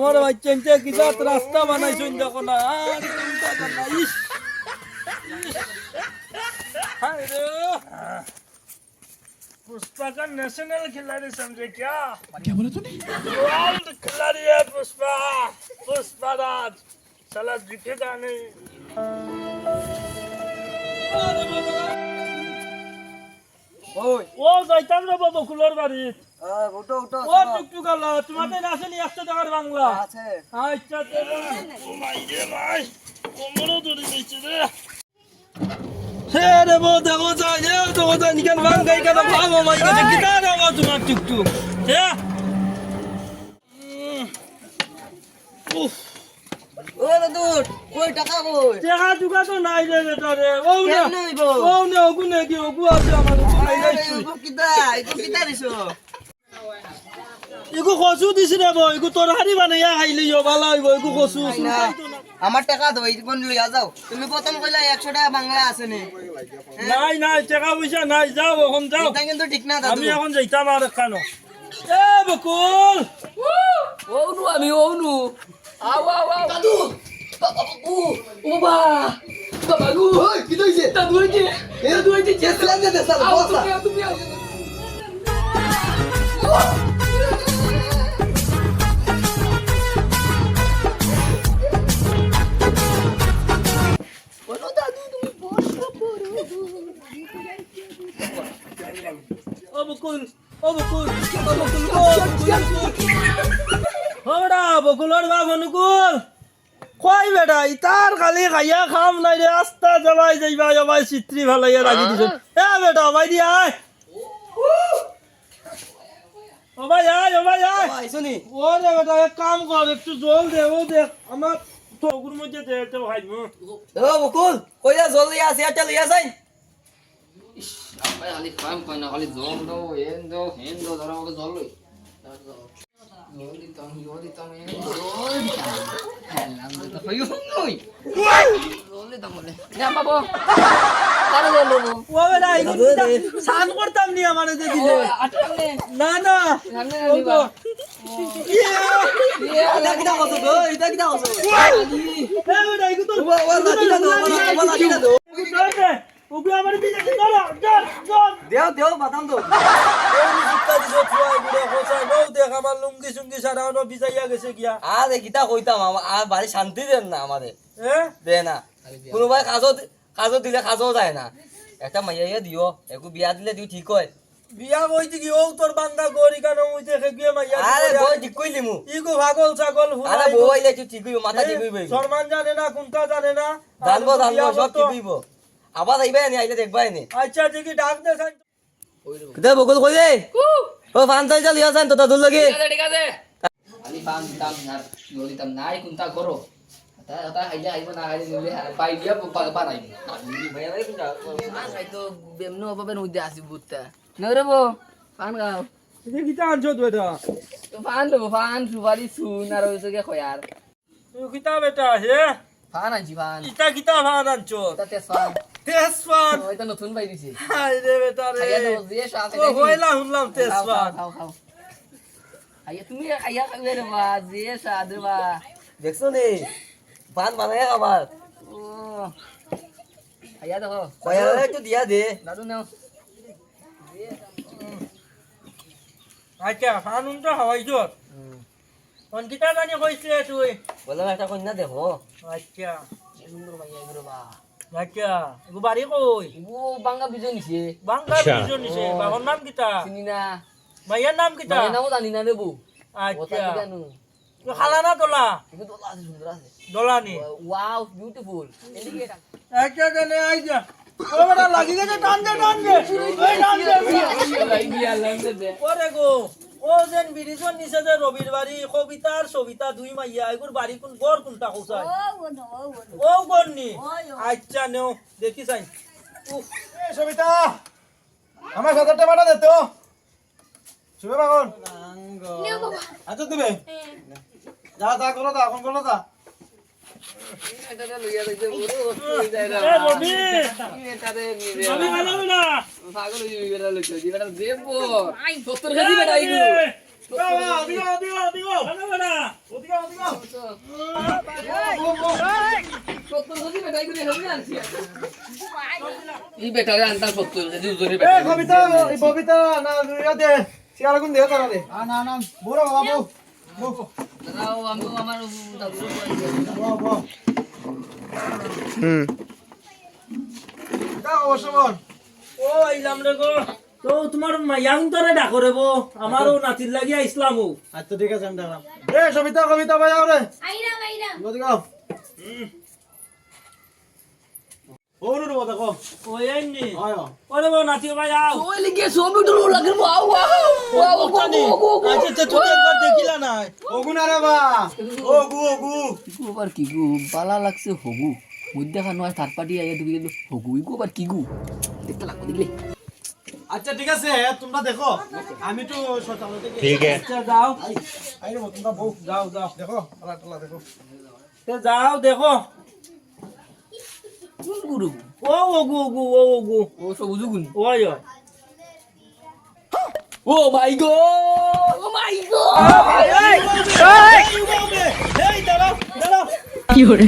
আমার বাচ্চানটা কিজাত রাস্তা বানাইছেন দেখো না আর চিন্তা কর না ইস हाय रे पुष्पा का नेशनल खिलाड़ी समझे क्या बोला तूने वर्ल्ड खिलाड़ी है पुष्पा पुष्पा राज साला दिखेगा नहीं ওই ও যাইতাম রে বাবা কুলার বাড়ি উঠো উঠো ও টুকটুকালা তোমাদের আসেনি 100 টাকার বাংলা আছে আচ্ছা তেরা ও মাই রে ভাই কোমরও ধরে নিচ্ছে রে হে রে বো দেখো যা হে তো ওটা নিকান বাঙ্গাই কাটা বাবা মাই কাছে কিটা রে বাবা তোমার টুকটুক হে উফ ও দাদু কই টাকা কই টাকা দুকা তো নাই রে বেটা রে ও না কেন হইবো? ও না ওগু নাকি ওগু আছে আমার নাই যাইছি কিতা দিছো ইগু কসু দিছি রে বই ইগু তরকারি বানাইয়া খাইলিও ভালো হইব ইগু কসু না আমার টাকা দাও এই কোন লইয়া যাও তুমি প্রথম কইলা 100 টাকা বাংলা আছে নি নাই নাই টাকা পয়সা নাই যাও এখন যাও এটা কিন্তু ঠিক না দাদু আমি এখন যাইতাম আর খানো এ বকুল ওনু আমি ওনু আও আও আও দাদু ও ওবা বাবু ওই কি হইছে দাদু হইছে দাদু হইছে চেষ্টা দে সালা বসা তুমি ওনো দাদু তুমি বসো ও বকুল ও বকুল ও বকুল ওরা বকুলর বাপ অনুকূল কই বেটা ইতার খালি খাইয়া খাম নাই রে আস্তা জ্বালাই যাইবা ভাই চিত্রি ভালাইয়া রাখি দিছ এ বেটা ভাই দি আয় ও ভাই আয় ও ভাই আয় আইছনি ও রে বেটা এক কাম কর একটু জল দে ও দেখ আমার ঠকুর মধ্যে দে তো ভাইমু ও বকুল কইয়া জলদি আছে এটা লইয়া যাই ভাই খালি কাম কই না খালি জল দাও হেন দাও ধরো আমাকে জল লই জল দিতাম হেলাম তো হইও নই জল দিতাম বলে না বাবা কারে জল দেবো ও বেটা ইগু সান করতাম নি আমারে যে দিলে আটকালে না না সামনে ও নিবা তো এটা কিটা কইছো গো এটা কিটা কইছো এ বেটা ইগু তো ও লাঠিটা দাও ও লাঠিটা দাও ওগুলো আমার দিকে ধরো ধর ধর দেও দেও বাদাম দাও এই জিক্কা দিছো ছুয়াই গুড়া খোসাই নও দেখ আমার লুঙ্গি সুঙ্গি সারানো ভিজাইয়া গেছে গিয়া আরে কিটা কইতাম আর বাড়ি শান্তি দেন না আমাদের এ দে না কোনোবাই কাজও দিলে কাজও যায় না একটা মাইয়া দিও একু বিয়া দিলে দিও ঠিক হয় বিয়া কইতি কি ও তোর বান্দা গরি কানো মুই দেখে গিয়ে মাইয়া আরে বই ঠিক কইলি মু ইগো পাগল ছাগল আরে হুলাই বই লে ঠিক হইব মাথা ঠিক হইব শর্মান জানে না কোনটা জানে না জানবো সব ঠিক হইব আবার আইবে নি আইলে দেখবাই নি আচ্ছা দেখি ডাক দে সাইন কিটা বকুল কই দে ও ফান্তাই চাল ইয়া যান তো দাদুর লাগে ঠিক আছে খালি পান দাম না জল দিতাম নাই কোনটা করো তা আইয়া আইব না আইলে নিলে পাই দিয়া পাগা নাই ভাইয়া ভাই কিটা আই তো বেমনো পাবেন উদ্যা আসি বুতটা নরে বো পান গাও দেখি তা আনছো তো এটা তো পান সুপারি সুন আর ওইসে কে খয়ার তুই কিতা বেটা হে পান আনছি পান ইতা কিতা ভান আনছো তা তেসপান তেজপান ওইটা নতুন পাই দিছি হাই রে বেটা রে আইয়া তো দিয়ে সাথে ও হইলা শুনলাম তেজপান খাও আইয়া তুমি আইয়া খাবে রে বা দিয়ে সাদ বা দেখছো নি পান বানায় আবার ও আইয়া দেখো কয়া একটু দিয়া দে দাদু নাও আচ্ছা ফানুনটা হাওয়াইছো কোন কিতা জানি কইছে তুই বললাম একটা কন্যা দেখো আচ্ছা সুন্দর মাইয়া গুলো বা আচ্ছা এগো বাড়ি কই ও বাঙ্গা বিজয় নিছে বাংলা বিজন নিছে বাবার নাম কিতা চিনি না মাইয়ার নাম কিতা মাইয়া নামও জানি না দেবো ওটা আচ্ছা জানো তো খালা না তোলা কিন্তু তো আছে সুন্দর আছে দলানি ওয়াও বিউটিফুল এদিকে এটা আচ্ছা জানে আইজা ও বড় লাগি গেছে টান দে ওই টান দে ওরে গো ও যেন বিরিজন নিছে যে রবির বাড়ি কবিতার সবিতা দুই মাইয়া এগুর বাড়ি কোন গড় কোনটা কোসাই ও গড়নি আচ্ছা নেও দেখি চাই উফ এ সবিতা আমার 70 টাকা দে তো শুবে বাগন আচ্ছা দিবে যা যা করো তা এখন করো তা এটা লইয়া যাইতে পুরো হই যায় না এ রবি এটা রে রবি ভালো না পাগল হই বেটা লইতে দিবেটা দেবো 70 কেজি বেটা আইগু এই বেটারে আনতাম 70 যদি উজরে ববিতা না দে সিয়ার গুন দে তারা দে না না বুড়ো বাবু দাও আমি আমার দাদু বাবু দাও ওসবন ও আইলাম রে গো তো তোমার মাইয়াং তোরে ডাকো রে বো আমারও নাতির লাগি আইসলাম ও আচ্ছা ঠিক আছে আমি দাঁড়াম সবিতা কবিতা ভাই আও রে আইরাম গদি গাও ওরু রে দেখো ওই আইনি আয় ওরে বো নাতি ভাই আও ওই লিগে সবই তো লাগে ওয়াও ওয়াও আচ্ছা তুই একবার দেখিলা না ওগু না রে বা ওগু গোবার কি গু বালা লাগছে হগু মধ্যে খানো আর থার্ড পার্টি আইয়া ঢুকে গেল হগু গোবার কি গু দেখতে লাগবে দেখলে আচ্ছা ঠিক আছে তোমরা দেখো আমি তো সকাল থেকে ঠিক আছে আচ্ছা যাও আই রে তোমরা বউ যাও যাও দেখো আলা টালা দেখো তে যাও দেখো কোন গুরু ও ওগু ও সবুজ গুন ওই ও মাই গড ও মাই গড এই দাঁড়াও দাঁড়াও কি হরে